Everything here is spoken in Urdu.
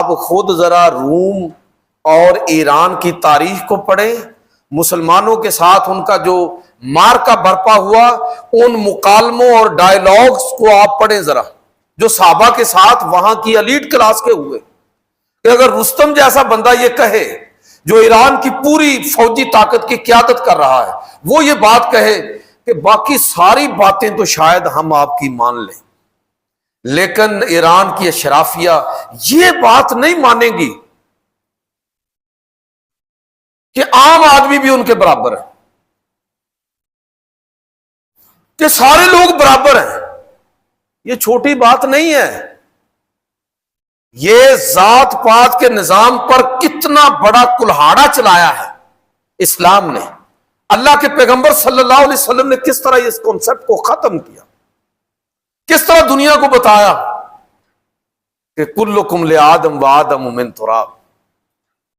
اب خود ذرا روم اور ایران کی تاریخ کو پڑھیں، مسلمانوں کے ساتھ ان کا جو مارکا برپا ہوا، ان مکالموں اور ڈائیلاگز کو آپ پڑھیں ذرا، جو صحابہ کے ساتھ وہاں کی ایلیٹ کلاس کے ہوئے، کہ اگر رستم جیسا بندہ یہ کہے جو ایران کی پوری فوجی طاقت کی قیادت کر رہا ہے، وہ یہ بات کہے کہ باقی ساری باتیں تو شاید ہم آپ کی مان لیں، لیکن ایران کی اشرافیہ یہ بات نہیں مانے گی کہ عام آدمی بھی ان کے برابر ہے، کہ سارے لوگ برابر ہیں۔ یہ چھوٹی بات نہیں ہے، یہ ذات پات کے نظام پر کتنا بڑا کلہاڑا چلایا ہے اسلام نے۔ اللہ کے پیغمبر صلی اللہ علیہ وسلم نے کس طرح اس کانسیپٹ کو ختم کیا، کس طرح دنیا کو بتایا کہ کلکم لآدم وآدم من تراب۔